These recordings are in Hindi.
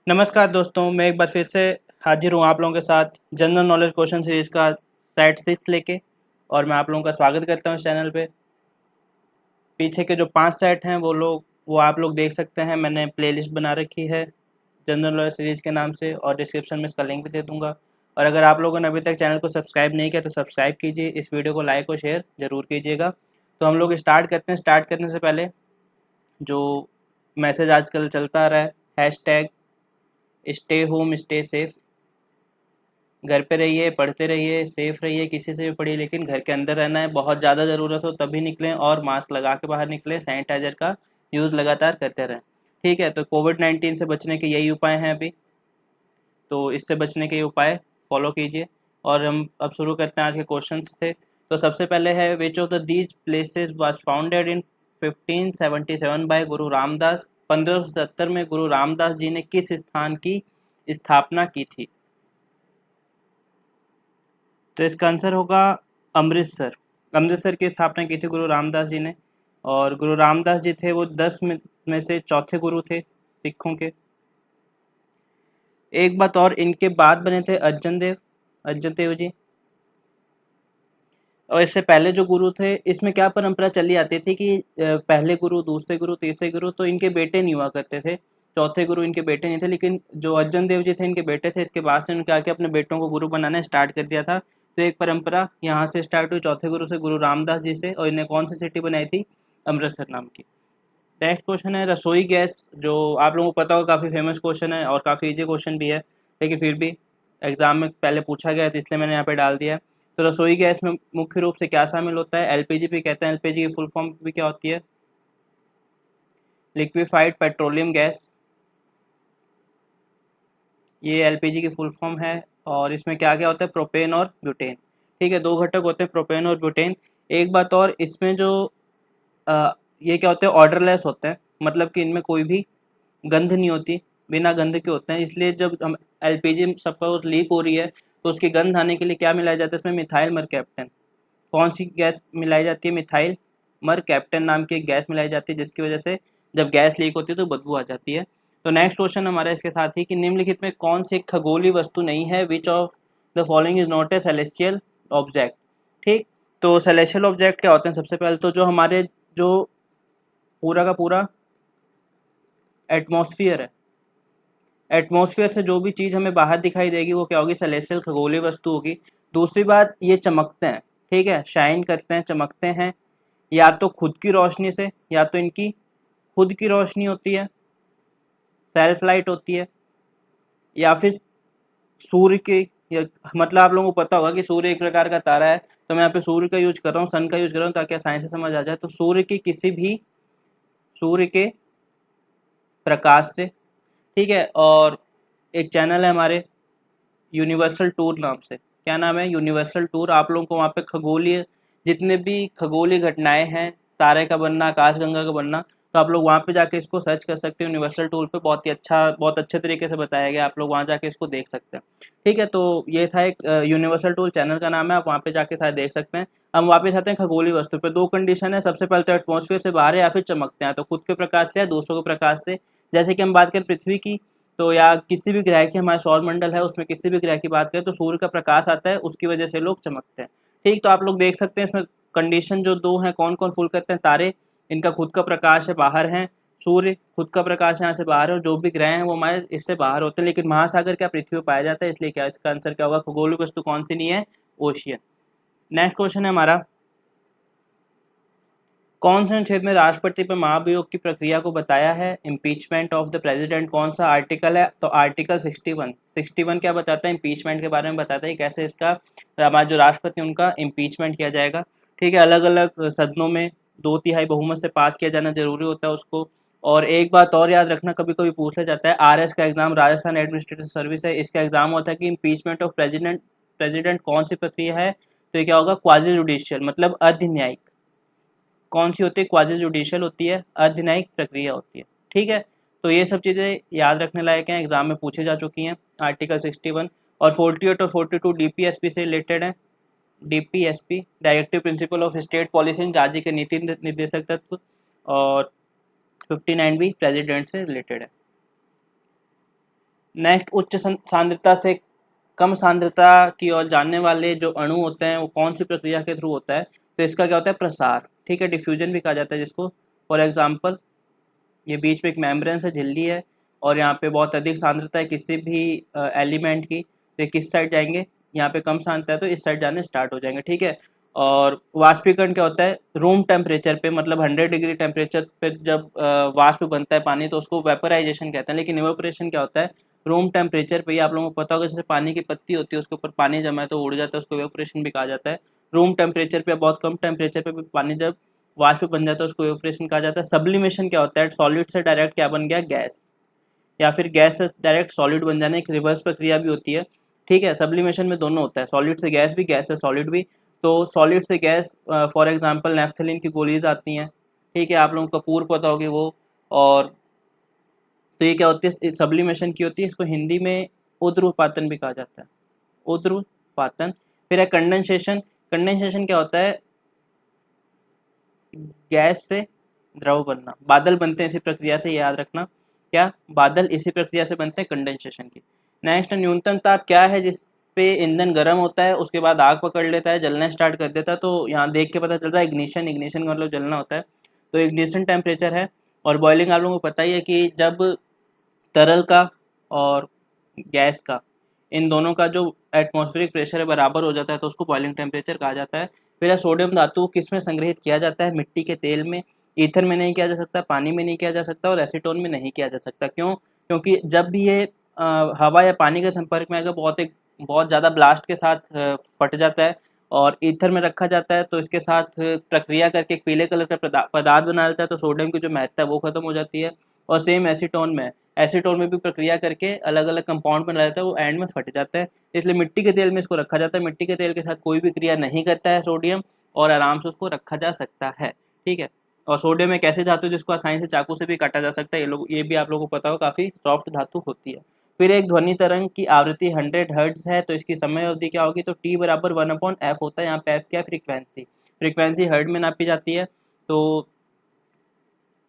नमस्कार दोस्तों, मैं एक बार फिर से हाजिर हूँ आप लोगों के साथ जनरल नॉलेज क्वेश्चन सीरीज का सेट 6 लेके। और मैं आप लोगों का स्वागत करता हूँ इस चैनल पे। पीछे के जो 5 सेट हैं वो आप लोग देख सकते हैं। मैंने प्लेलिस्ट बना रखी है जनरल नॉलेज सीरीज के नाम से, और डिस्क्रिप्शन में इसका लिंक भी दे दूँगा। और अगर आप लोगों ने अभी तक चैनल को सब्सक्राइब नहीं किया तो सब्सक्राइब कीजिए, इस वीडियो को लाइक और शेयर ज़रूर कीजिएगा। तो हम लोग स्टार्ट करते हैं। स्टार्ट करने से पहले जो मैसेज आजकल चलता आ रहा है, hashtag stay home stay safe. घर पे रहिए, पढ़ते रहिए, सेफ रहिए, किसी से भी पढ़िए, लेकिन घर के अंदर रहना है। बहुत ज़्यादा ज़रूरत हो तभी निकलें, और मास्क लगा के बाहर निकलें। सैनिटाइजर का यूज़ लगातार करते रहें। ठीक है, तो कोविड-19 से बचने के यही उपाय हैं अभी। तो इससे बचने के उपाय फॉलो कीजिए। और हम अब शुरू करते हैं आज के क्वेश्चन से। तो सबसे पहले है, which of the these places was founded in 1577 by Guru Ramdas. 1577 में गुरु रामदास जी ने किस स्थान की स्थापना की थी? तो इसका आंसर होगा अमृतसर। अमृतसर की स्थापना की थी गुरु रामदास जी ने। और गुरु रामदास जी थे वो 10 में से चौथे गुरु थे सिखों के। एक बात और, इनके बाद बने थे अर्जन देव जी। और इससे पहले जो गुरु थे, इसमें क्या परंपरा चली आती थी कि पहले गुरु, दूसरे गुरु, तीसरे गुरु तो इनके बेटे नहीं हुआ करते थे। चौथे गुरु इनके बेटे नहीं थे, लेकिन जो अर्जन देव जी थे इनके बेटे थे। इसके बाद से उन्होंने क्या किया, अपने बेटों को गुरु बनाना स्टार्ट कर दिया था। तो एक परंपरा यहाँ से स्टार्ट हुई, चौथे गुरु से, गुरु रामदास जी से। और इन्हें कौन सी सिटी बनाई थी? अमृतसर नाम की। नेक्स्ट क्वेश्चन है, रसोई गैस, जो आप लोगों को पता होगा काफ़ी फेमस क्वेश्चन है और काफ़ी इजी क्वेश्चन भी है, लेकिन फिर भी एग्जाम में पहले पूछा गया तो इसलिए मैंने यहाँ पे डाल दिया है। तो रसोई गैस में मुख्य रूप से क्या शामिल होता है? एलपीजी भी कहते हैं। एलपीजी की फुल फॉर्म भी क्या होती है? Liquefied petroleum gas. ये एलपीजी की फुल फॉर्म है। और इसमें क्या क्या होता है? प्रोपेन और ब्यूटेन। ठीक है, दो घटक होते हैं, प्रोपेन और ब्यूटेन। एक बात और, इसमें जो ये क्या होते हैं? ऑर्डरलेस होते हैं, मतलब कि इनमें कोई भी गंध नहीं होती, बिना गंध के होते हैं। इसलिए जब हम एलपीजी सपोज लीक हो रही है तो उसकी गंध आने के लिए क्या मिलाया जाता है? इसमें मिथाइल मरकैप्टन। कौन सी गैस मिलाई जाती है? मिथाइल मरकैप्टन नाम की एक गैस मिलाई जाती है, जिसकी वजह से जब गैस लीक होती है तो बदबू आ जाती है। तो नेक्स्ट क्वेश्चन हमारा इसके साथ ही कि निम्नलिखित में कौन सी खगोलीय वस्तु नहीं है? Which of the following is not a celestial object. ठीक, तो सेलेस्टियल ऑब्जेक्ट क्या होते हैं? सबसे पहले तो जो हमारे जो पूरा का पूरा एटमॉस्फेयर है, एटमॉस्फेयर से जो भी चीज़ हमें बाहर दिखाई देगी वो क्या होगी? सेलेस्टियल खगोलीय वस्तु होगी। दूसरी बात, ये चमकते हैं। ठीक है, शाइन करते हैं, चमकते हैं, या तो खुद की रोशनी से, या तो इनकी खुद की रोशनी होती है, सेल्फ लाइट होती है, या फिर सूर्य के, या मतलब आप लोगों को पता होगा कि सूर्य एक प्रकार का तारा है। तो मैं यहाँ पे सूर्य का यूज कर रहा हूँ, सन का यूज कर रहा हूँ, ताकि साइंस से समझ आ जाए। तो सूर्य के प्रकाश से। ठीक है, और एक चैनल है हमारे यूनिवर्सल टूर नाम से। क्या नाम है? Universal tour. आप लोगों को वहाँ पे खगोलीय, जितने भी खगोलीय घटनाएं हैं, तारे का बनना, आकाशगंगा का बनना, तो आप लोग वहाँ पे जाके इसको सर्च कर सकते हो। यूनिवर्सल टूर पे बहुत ही अच्छा, बहुत अच्छे तरीके से बताया गया, आप लोग वहाँ जाके इसको देख सकते हैं। ठीक है, तो ये था एक यूनिवर्सल टूर, चैनल का नाम है, आप वहाँ पे जाके शायद देख सकते हैं। हम वापस आते हैं खगोलीय वस्तु पे। दो कंडीशन है, सबसे पहले तो एटमॉस्फेयर से बाहर है या फिर चमकते हैं, तो खुद के प्रकाश से या दूसरों के प्रकाश से। जैसे कि हम बात करें पृथ्वी की, तो या किसी भी ग्रह की, हमारा सौर मंडल है उसमें किसी भी ग्रह की बात करें तो सूर्य का प्रकाश आता है, उसकी वजह से लोग चमकते हैं। ठीक, तो आप लोग देख सकते हैं इसमें कंडीशन जो दो हैं, कौन कौन फुल करते हैं? तारे, इनका खुद का प्रकाश है, बाहर है। सूर्य, खुद का प्रकाश यहाँ से बाहर है, और जो भी ग्रह हैं वो हमारे इससे बाहर होते हैं। लेकिन महासागर क्या पृथ्वी पर पाया जाता है, इसलिए क्या इसका आंसर क्या होगा? खगोलीय वस्तु कौन सी नहीं है? ओशियन। नेक्स्ट क्वेश्चन है हमारा, कौन से अनुच्छेद में राष्ट्रपति पर महाभियोग की प्रक्रिया को बताया है? Impeachment of the president. कौन सा आर्टिकल है? तो आर्टिकल 61। 61 क्या बताता है? इम्पीचमेंट के बारे में बताता है, कैसे इसका हमारा जो राष्ट्रपति उनका इम्पीचमेंट किया जाएगा। ठीक है, अलग अलग सदनों में 2/3 बहुमत से पास किया जाना जरूरी होता है उसको। और एक बात और याद रखना, कभी कभी पूछ लिया जाता है, आरएस का एग्जाम, राजस्थान एडमिनिस्ट्रेटिव सर्विस है, इसका एग्जाम होता है कि इम्पीचमेंट ऑफ प्रेसिडेंट कौन सी प्रक्रिया है? तो ये क्या होगा? क्वाजी जुडिशियल, मतलब अर्ध न्यायिक। कौन सी होती है? क्वाजी जुडिशियल होती है, अर्धन्यायिक प्रक्रिया होती है। ठीक है, तो ये सब चीज़ें याद रखने लायक हैं, एग्जाम में पूछी जा चुकी हैं। आर्टिकल 61 और 48 और 42 डीपीएसपी से रिलेटेड है। DPSP, directive principle of state policy, राज्य के नीति निर्देशक तत्व। और 59 भी प्रेसिडेंट से रिलेटेड है। नेक्स्ट, उच्च सांद्रता से कम सांद्रता की ओर जाने वाले जो अणु होते हैं वो कौन सी प्रक्रिया के थ्रू होता है? तो इसका क्या होता है? प्रसार। ठीक है, डिफ्यूजन भी कहा जाता है जिसको। फॉर एग्जाम्पल, ये बीच में एक मेम्ब्रेन से झिल्ली है और यहाँ पे बहुत अधिक सांद्रता है किसी भी एलिमेंट की, तो ये किस साइड जाएंगे? यहाँ पे कम सांद्रता है तो इस साइड जाने स्टार्ट हो जाएंगे। ठीक है, और वाष्पीकरण क्या होता है? रूम टेम्परेचर पे, मतलब 100 डिग्री टेम्परेचर पे जब वाष्प बनता है पानी तो उसको वेपराइजेशन कहते हैं। लेकिन इवेपोरेशन क्या होता है? रूम टेम्परेचर पे ही। आप लोगों को पता होगा, जैसे पानी की पत्ती होती है उसके ऊपर पानी जमा है तो उड़ जाता है, उसको इवेपोरेशन भी कहा जाता है। रूम टेम्परेचर पे, बहुत कम टेम्परेचर पे भी पानी जब वाष्प बन जाता है उसको इवेपोरेशन कहा जाता है। सब्लिमेशन क्या होता है? सॉलिड से डायरेक्ट क्या बन गया? गैस, या फिर गैस से डायरेक्ट सॉलिड बन जाना, एक रिवर्स प्रक्रिया भी होती है। ठीक है, सब्लिमेशन में दोनों होता है, सॉलिड से गैस भी, गैस से सॉलिड भी। तो सॉलिड से गैस, फॉर एग्जांपल नेफ्थलीन की गोलीज आती हैं। ठीक है, आप लोगों को कपूर पता होगी वो। और तो ये क्या होती है? सब्लिमेशन की होती है। इसको हिंदी में उद्रपातन भी कहा जाता है, उद्रपातन। फिर है कंडेंसेशन। कंडेंसेशन क्या होता है? गैस से द्रव बनना। बादल बनते हैं इसी प्रक्रिया से, याद रखना। क्या? बादल इसी प्रक्रिया से बनते हैं, कंडेंसेशन की। नेक्स्ट, न्यूनतम ताप क्या है जिस पे ईंधन गर्म होता है उसके बाद आग पकड़ लेता है, जलना स्टार्ट कर देता है? तो यहाँ देख के पता चल रहा है इग्निशन। इग्निशन का मतलब जलना होता है, तो इग्निशन टेम्परेचर है। और बॉइलिंग आप लोगों को पता ही है कि जब तरल का और गैस का, इन दोनों का जो एटमॉस्फेरिक प्रेशर है बराबर हो जाता है तो उसको बॉइलिंग टेम्परेचर कहा जाता है। फिर सोडियम धातु किस में संग्रहित किया जाता है? मिट्टी के तेल में। ईथर में नहीं किया जा सकता, पानी में नहीं किया जा सकता और एसीटोन में नहीं किया जा सकता। क्यों? क्योंकि जब भी ये हवा या पानी के संपर्क में आकर बहुत ज़्यादा ब्लास्ट के साथ फट जाता है और ईथर में रखा जाता है तो इसके साथ प्रक्रिया करके एक पीले कलर का पदार्थ बना लेता है, तो सोडियम की जो महत्ता है वो खत्म हो जाती है। और सेम एसीटोन में, एसीटोन में भी प्रक्रिया करके अलग अलग कंपाउंड बना लेता है, वो एंड में फट जाता है। इसलिए मिट्टी के तेल में इसको रखा जाता है। मिट्टी के तेल के साथ कोई भी क्रिया नहीं करता है सोडियम, और आराम से उसको रखा जा सकता है। ठीक है, और सोडियम एक ऐसी धातु जिसको आसानी से चाकू से भी काटा जा सकता है। ये भी आप लोगों को पता हो, काफ़ी सॉफ्ट धातु होती है। फिर एक ध्वनि तरंग की आवृत्ति 100 हर्ट्ज है, तो इसकी समय अवधि क्या होगी? तो टी बराबर 1/f होता है। यहाँ पे एफ क्या है? फ्रीक्वेंसी। फ्रीक्वेंसी हर्ट्ज में नापी जाती है। तो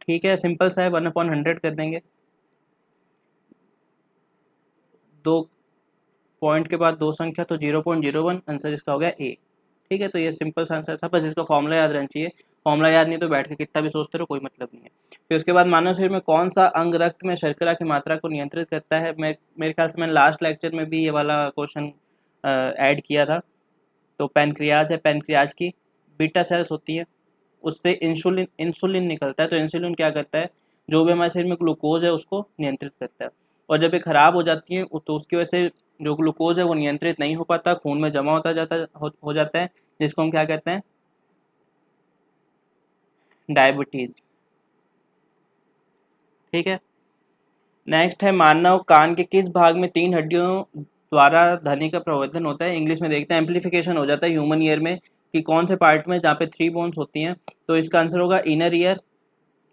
ठीक है, सिंपल सा है, 1/100 कर देंगे। 2 पॉइंट के बाद 2 संख्या तो 0.01, आंसर इसका हो गया ए। ठीक है, तो ये सिंपल सा आंसर था, बस इसका फॉर्मूला याद रहना चाहिए। फॉर्मूला याद नहीं तो बैठ के कितना भी सोचते रहो, कोई मतलब नहीं है। फिर उसके बाद मानव शरीर में कौन सा अंग रक्त में शर्करा की मात्रा को नियंत्रित करता है? मेरे ख्याल से मैंने लास्ट लेक्चर में भी ये वाला क्वेश्चन ऐड किया था। तो पैनक्रियाज है, पैनक्रियाज की बीटा सेल्स होती है, उससे इंसुलिन इंसुलिन निकलता है। तो इंसुलिन क्या करता है? जो भी हमारे शरीर में ग्लूकोज है उसको नियंत्रित करता है। और जब ये खराब हो जाती है तो उसकी वजह से जो ग्लूकोज है वो नियंत्रित नहीं हो पाता, खून में जमा हो जाता है, जिसको हम क्या कहते हैं? डायबिटीज। ठीक है, नेक्स्ट है मानव कान के किस भाग में 3 हड्डियों द्वारा ध्वनि का प्रवर्धन होता है? इंग्लिश में देखते हैं, एम्पलीफिकेशन हो जाता है ह्यूमन ईयर में, कि कौन से पार्ट में जहाँ पे 3 बोन्स होती हैं? तो इसका आंसर होगा इनर ईयर।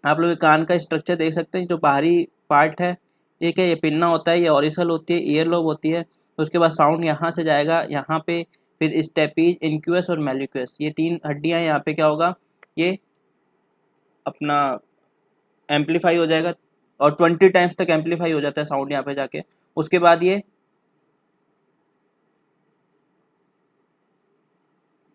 आप लोग कान का स्ट्रक्चर देख सकते हैं, जो बाहरी पार्ट है ठीक है, ये पिन्ना होता है, ये ऑरिसल होती है, ईयर लोब होती है। तो उसके बाद साउंड यहाँ से जाएगा यहाँ पे, फिर स्टेपीज, इनक्यूस और मेलिक्यूस, ये 3 हड्डियाँ। यहाँ पे क्या होगा? ये अपना एम्पलीफाई हो जाएगा और 20 टाइम्स तक एम्पलीफाई हो जाता है साउंड यहाँ पे जाके। उसके बाद ये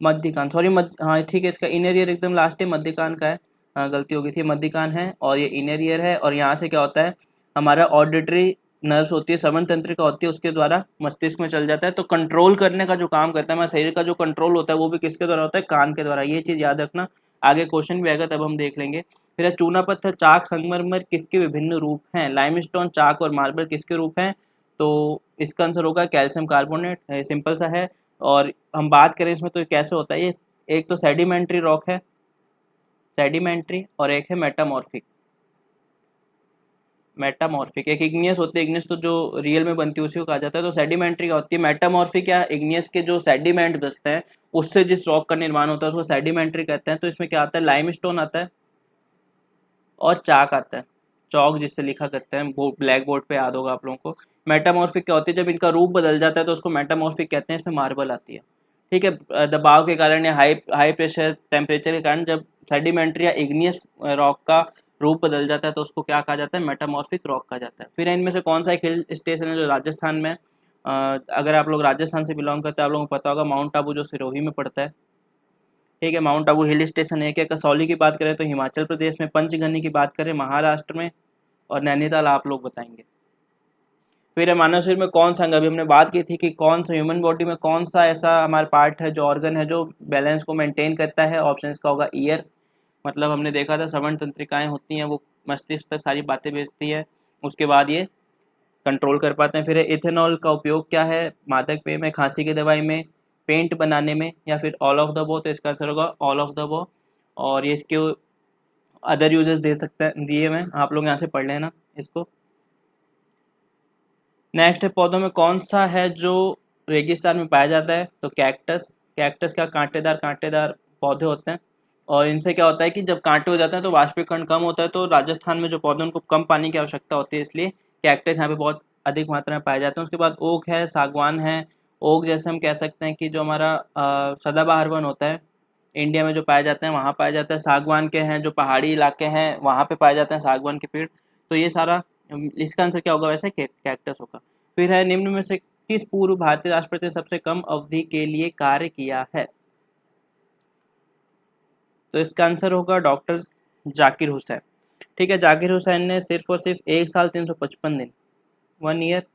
मध्य कान, सॉरी हाँ ठीक है, इसका इनर ईयर एकदम लास्ट है, मध्य कान का है। हाँ गलती हो गई थी, मध्य कान है और ये इनर ईयर है। और यहाँ से क्या होता है? हमारा ऑडिटरी नर्व्स होती है, श्रवण तंत्रिका होती है, उसके द्वारा मस्तिष्क में चल जाता है। तो कंट्रोल करने का जो काम करता है हमारे शरीर का, जो कंट्रोल होता है वो भी किसके द्वारा होता है? कान के द्वारा। ये चीज़ याद रखना, आगे क्वेश्चन भी आएगा तब हम देख लेंगे। फिर है चूना पत्थर, चाक, संगमरमर किसके विभिन्न रूप हैं? लाइमस्टोन, चाक और मार्बल किसके रूप हैं? तो इसका आंसर होगा कैल्शियम कार्बोनेट। सिंपल सा है। और हम बात करें इसमें तो कैसे होता है ये, एक तो सेडिमेंट्री रॉक है, सेडिमेंट्री, और एक है मेटामॉर्फिक। मेटामॉर्फिक एक इग्नियस होती है, इग्नियस तो जो रियल में बनती है उसी को कहा जाता है। तो सेडिमेंट्री क्या होती है? मेटामॉर्फिक या इग्नियस के जो सेडिमेंट बचते हैं उससे जिस रॉक का निर्माण होता है उसको सेडिमेंट्री कहते हैं। तो इसमें क्या आता है? लाइमस्टोन आता है और चाक आता है, चौक जिससे लिखा करते हैं, ब्लैक बोर्ड पे याद होगा आप लोगों को। मेटामॉर्फिक क्या होती है? जब इनका रूप बदल जाता है तो उसको मेटामॉर्फिक कहते हैं। इसमें मार्बल आती है। ठीक है, दबाव के कारण या हाई हाई प्रेशर टेम्परेचर के कारण जब सेडिमेंट्री या इग्नियस रॉक का रूप बदल जाता है तो उसको क्या कहा जाता है, मेटामॉर्फिक रॉक कहा जाता है। फिर इनमें से कौन सा एक हिल स्टेशन है जो राजस्थान में, अगर आप लोग राजस्थान से बिलोंग करते हैं आप लोगों को पता होगा, माउंट आबू जो सिरोही में पड़ता है। ठीक है, माउंट आबू हिल स्टेशन एक है। कसौली की बात करें तो हिमाचल प्रदेश में, पंचगनी की बात करें महाराष्ट्र में, और नैनीताल आप लोग बताएंगे। फिर है मानव शरीर में कौन सा अंग, अभी हमने बात की थी कि कौन सा ह्यूमन बॉडी में कौन सा ऐसा हमारा पार्ट है जो ऑर्गन है जो बैलेंस को मेंटेन करता है। ऑप्शन इसका होगा ईयर, मतलब हमने देखा था श्रवण तंत्रिकाएं होती हैं, वो मस्तिष्क तक सारी बातें भेजती है, उसके बाद ये कंट्रोल कर पाते हैं। फिर इथेनॉल का उपयोग क्या है, मादक पेय में, खांसी की दवाई में, पेंट बनाने में, या फिर ऑल ऑफ द अबव, तो इसका आंसर होगा ऑल ऑफ द अबव। और ये इसके अदर यूजेस दे सकते हैं, दिए हुए आप लोग यहाँ से पढ़ लेना इसको। नेक्स्ट है पौधों में कौन सा है जो रेगिस्तान में पाया जाता है, तो कैक्टस। कैक्टस का कांटेदार पौधे होते हैं, और इनसे क्या होता है कि जब कांटे हो जाते हैं तो वाष्पीकरण कम होता है, तो राजस्थान में जो पौधे उनको कम पानी की आवश्यकता होती है, इसलिए कैक्टस यहाँ पे बहुत अधिक मात्रा में पाए जाते हैं। उसके बाद ओक है, सागवान है। ओक जैसे हम कह सकते हैं कि जो हमारा सदाबहार वन होता है इंडिया में जो पाए जाते हैं वहाँ पाया जाता है। सागवान के हैं जो पहाड़ी इलाके हैं वहाँ पे पाए जाते हैं सागवान के पेड़। तो ये सारा, इसका आंसर क्या होगा वैसे, कैक्टस होगा। फिर है निम्न में से किस पूर्व भारतीय राष्ट्रपति ने सबसे कम अवधि के लिए कार्य किया है, तो इसका आंसर होगा डॉक्टर जाकिर हुसैन। ठीक है, जाकिर हुसैन ने सिर्फ और सिर्फ 1 साल 355 दिन, 1 ईयर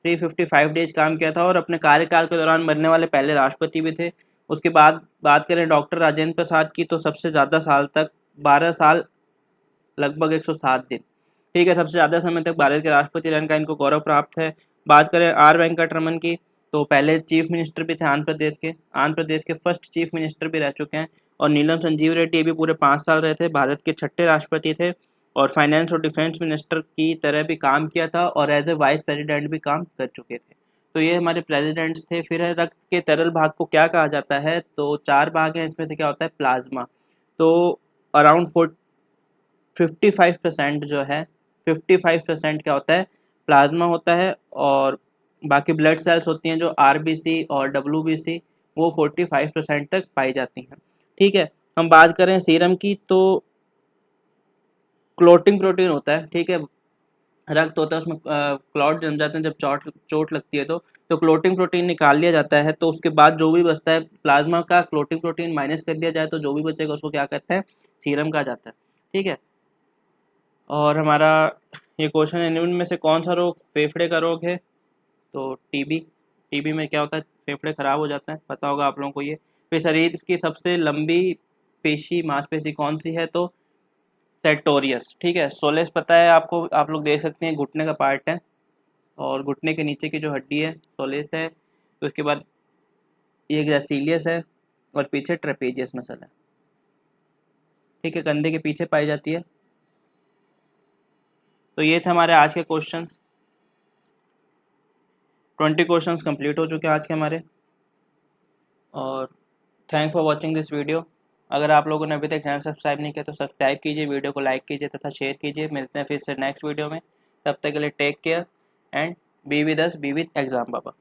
355 डेज काम किया था, और अपने कार्यकाल के दौरान मरने वाले पहले राष्ट्रपति भी थे। उसके बाद बात करें डॉक्टर राजेंद्र प्रसाद की, तो सबसे ज़्यादा साल तक 12 साल लगभग 107 दिन। ठीक है, सबसे ज़्यादा समय तक भारत के राष्ट्रपति रहने का इनको गौरव प्राप्त है। बात करें आर वेंकटरमन की, तो पहले चीफ मिनिस्टर भी थे आंध्र प्रदेश के फर्स्ट चीफ मिनिस्टर भी रह चुके हैं। और नीलम संजीव रेड्डी भी पूरे 5 साल रहे थे, भारत के 6ठे राष्ट्रपति थे, और फाइनेंस और डिफेंस मिनिस्टर की तरह भी काम किया था, और एज ए वाइस प्रेसिडेंट भी काम कर चुके थे। तो ये हमारे प्रेसिडेंट्स थे। फिर है रक्त के तरल भाग को क्या कहा जाता है, तो 4 भाग हैं, इसमें से क्या होता है, प्लाज्मा। तो अराउंड 55% जो है, 55% क्या होता है, प्लाज्मा होता है, और बाकी ब्लड सेल्स होती हैं जो आरबीसी और डब्ल्यूबीसी, वो 45% तक पाई जाती हैं। ठीक है, हम बात करें सीरम की, तो क्लोटिंग प्रोटीन होता है। ठीक है, रक्त होता है उसमें क्लॉट जम जाते हैं जब चोट लगती है, तो क्लोटिंग प्रोटीन निकाल लिया जाता है, तो उसके बाद जो भी बचता है प्लाज्मा का क्लोटिंग प्रोटीन माइनस कर दिया जाए तो जो भी बचेगा उसको क्या कहते हैं, सीरम कहा जाता है। ठीक है, और हमारा ये क्वेश्चन है निम्न में से कौन सा रोग फेफड़े का रोग है, तो टीबी में क्या होता है, फेफड़े खराब हो जाते हैं, पता होगा आप लोगों को ये। फिर शरीर की सबसे लंबी पेशी मांसपेशी कौन सी है, तो सेटोरियस। ठीक है, सोलेस पता है आपको, आप लोग देख सकते हैं घुटने का पार्ट है, और घुटने के नीचे की जो हड्डी है सोलेस है। तो उसके बाद ये ग्रेसिलियस है, और पीछे ट्रेपेजियस मसल है। ठीक है, कंधे के पीछे पाई जाती है। तो ये थे हमारे आज के क्वेश्चंस। 20 क्वेश्चंस कंप्लीट हो चुके हैं आज के हमारे, और thanks for watching this video. अगर आप लोगों ने अभी तक चैनल सब्सक्राइब नहीं किया तो सब्सक्राइब कीजिए, वीडियो को लाइक कीजिए तथा शेयर कीजिए। मिलते हैं फिर से नेक्स्ट वीडियो में, तब तक के लिए take care and be with us, be with exam Baba.